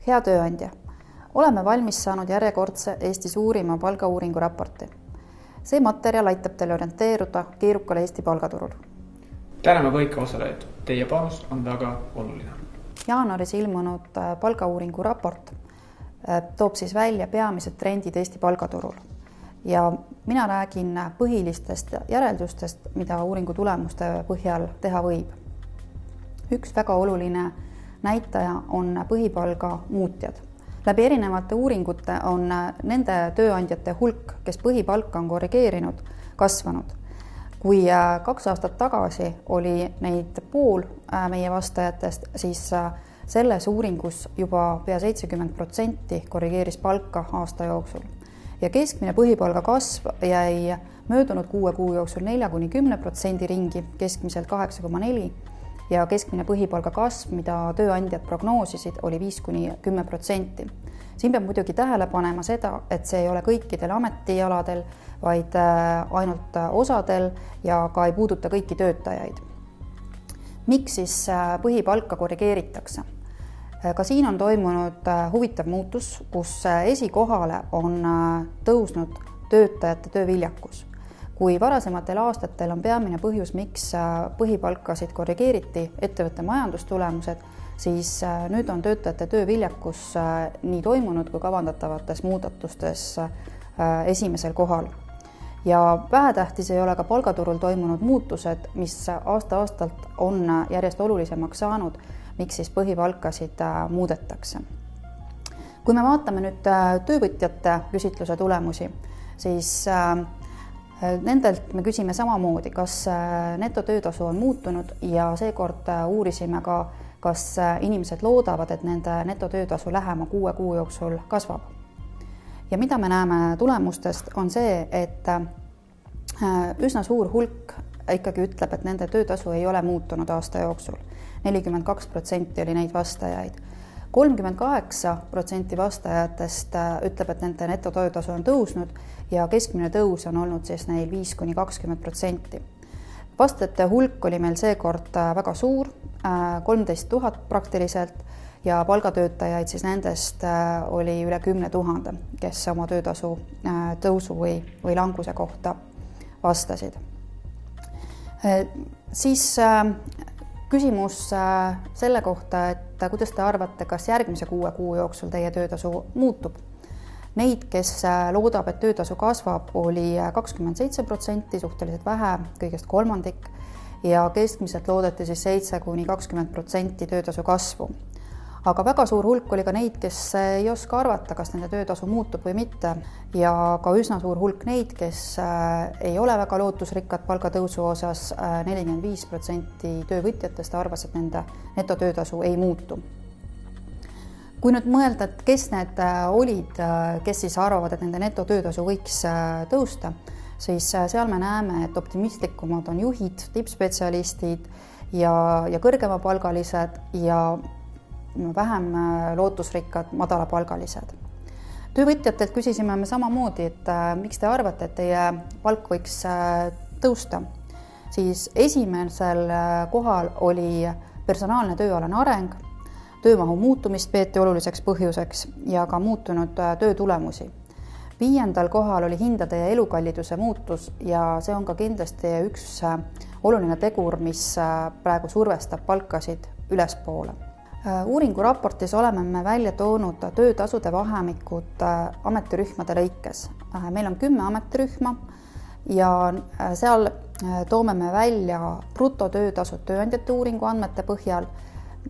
Hea tööandja, oleme valmis saanud järjekordse Eesti suurima palgauuringu raporti. See materjal aitab teil orienteeruda keerukal Eesti palgaturul. Täname kõik osalejad, teie panus on väga oluline. Jaanuaris ilmunud palgauuringu raport toob siis välja peamised trendid Eesti palgaturul. Ja mina räägin põhilistest järeldustest, mida uuringu tulemuste põhjal teha võib. Üks väga oluline näitaja on põhipalga muutjad. Läbi erinevate uuringute on nende tööandjate hulk, kes põhipalka on korrigeerinud, kasvanud. Kui 2 aastat tagasi oli neid pool meie vastajatest, siis selles uuringus juba pea 70% korrigeeris palka aasta jooksul. Ja keskmine põhipalga kasv jäi möödunud 6 kuu jooksul 4–10% ringi, keskmiselt 8,4%. Ja keskmine põhipalga kasv, mida tööandjad prognoosisid, oli 5–10%. Siin peab muidugi tähele panema seda, et see ei ole kõikidel ametialadel, vaid ainult osadel ja ka ei puuduta kõiki töötajaid. Miks siis põhipalka korrigeeritakse? Ka siin on toimunud huvitav muutus, kus esikohale on tõusnud töötajate tööviljakus. Kui varasematel aastatel on peamine põhjus, miks põhipalkasid korrigeeriti ettevõtte majandustulemused, siis nüüd on töötajate tööviljakus nii toimunud kui kavandatavates muudatustes esimesel kohal. Ja vähetähtis ei ole ka palgaturul toimunud muutused, mis aasta-aastalt on järjest olulisemaks saanud, miks siis põhipalkasid muudetakse. Kui me vaatame nüüd töövõtjate küsitluse tulemusi, siis nendelt me küsime samamoodi, kas netotöötasu on muutunud ja seekord uurisime ka, kas inimesed loodavad, et nende netotöötasu lähema 6 kuu jooksul kasvab. Ja mida me näeme tulemustest on see, et üsna suur hulk ikkagi ütleb, et nende töötasu ei ole muutunud aasta jooksul. 42% oli neid vastajaid. 38% vastajatest ütleb, et nende netotöötasu on tõusnud ja keskmine tõus on olnud siis neil 5–20%. Vastajate hulk oli meil seekord väga suur, 13 000 praktiliselt, ja palgatöötajaid siis nendest oli üle 10 000, kes oma töötasu tõusu või languse kohta vastasid. Siis küsimus selle kohta, et kuidas te arvate, kas järgmise 6 kuu jooksul teie töötasu muutub? Neid, kes loodab, et töötasu kasvab, oli 27%, suhteliselt vähe, kõigest kolmandik, ja keskmiselt loodeti siis 7–20% töötasu kasvu. Aga väga suur hulk oli ka neid, kes ei oska arvata, kas nende töötasu muutub või mitte, ja ka üsna suur hulk neid, kes ei ole väga lootusrikkad palgatõusu osas, 45% töövõtjatest arvas, et nende netotöötasu ei muutu. Kui nüüd mõelda, et kes need olid, kes siis arvavad, et nende netotöötasu võiks tõusta, siis seal me näeme, et optimistlikumad on juhid, tippspetsialistid ja kõrgemapalgalised ja vähem lootusrikkad madalapalgalised. Töövõtjatelt küsisime me samamoodi, et miks te arvate, et teie palk võiks tõusta. Siis esimesel kohal oli personaalne tööalane areng, töömahu muutumist peeti oluliseks põhjuseks ja ka muutunud töötulemusi. 5. kohal oli hindade ja elukalliduse muutus ja see on ka kindlasti üks oluline tegur, mis praegu survestab palkasid ülespoole. Uuringu raportis oleme me välja toonud töötasude vahemikud ametirühmade lõikes. Meil on 10 ametirühma ja seal toome me välja brutotöötasud tööandjate uuringu andmete põhjal,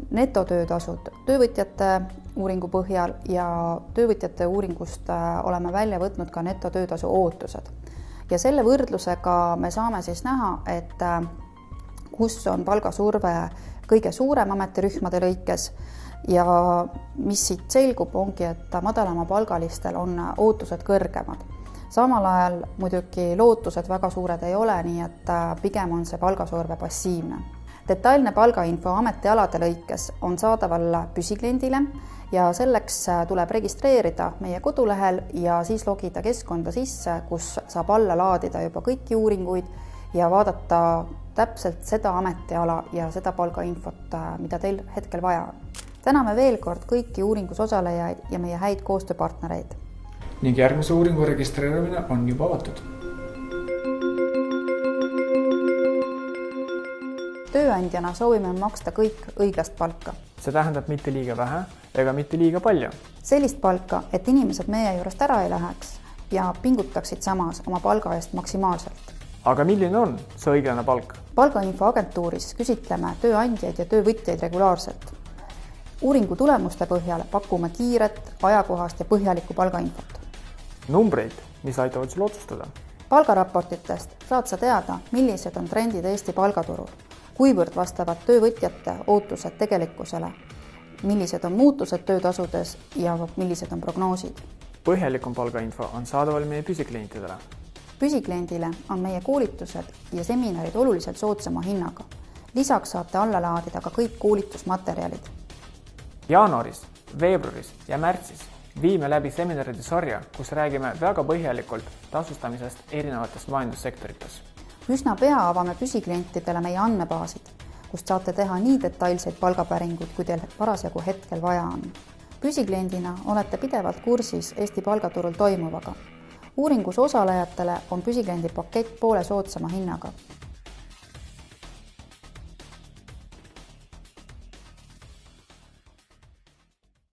netotöötasud töövõtjate uuringu põhjal ja töövõtjate uuringust oleme välja võtnud ka netotöötasu ootused. Ja selle võrdlusega me saame siis näha, et kus on palgasurve kõige suurem ametirühmade lõikes ja mis siit selgub ongi, et madalama palgalistel on ootused kõrgemad. Samal ajal muidugi lootused väga suured ei ole, nii et pigem on see palgasurve passiivne. Detailne palgainfo ametialade lõikes on saadaval püsikliendile ja selleks tuleb registreerida meie kodulehel ja siis logida keskkonda sisse, kus saab alla laadida juba kõiki uuringuid ja vaadata täpselt seda ametiala ja seda palgainfot, mida teil hetkel vaja on. täname veel kord kõiki uuringus osalejaid ja meie häid koostööpartnereid. Ning järgmise uuringu registreerimine on juba avatud. Tööandjana soovime maksta kõik õiglast palka. See tähendab mitte liiga vähe ega mitte liiga palju. Sellist palka, et inimesed meie juurest ära ei läheks ja pingutaksid samas oma palga eest maksimaalselt. Aga milline on see õiglane palk? Palgainfo agentuuris küsitleme tööandjaid ja töövõtjaid regulaarselt. Uuringu tulemuste põhjal pakume kiiret, ajakohast ja põhjalikku palgainfot. Numbreid, mis aitavad sul otsustada. Palgaraportitest saad sa teada, millised on trendid Eesti palgaturul, kuivõrd vastavad töövõtjate ootused tegelikkusele, millised on muutused töötasudes ja millised on prognoosid. Põhjalikum palgainfo on saadaval meie püsiklientidele. Püsikliendile on meie koolitused ja seminarid oluliselt soodsama hinnaga. Lisaks saate alla laadida ka kõik koolitusmaterjalid. Jaanuaris, veebruaris ja märtsis viime läbi seminaride sarja, kus räägime väga põhjalikult tasustamisest erinevates majandussektorites. Üsna pea avame püsiklientidele meie andmebaasid, kust saate teha nii detailseid palgapäringuid, kui teil parasjagu hetkel vaja on. Püsikliendina olete pidevalt kursis Eesti palgaturul toimuvaga. Uuringus osalejatele on püsikliendi pakett poole soodsama hinnaga.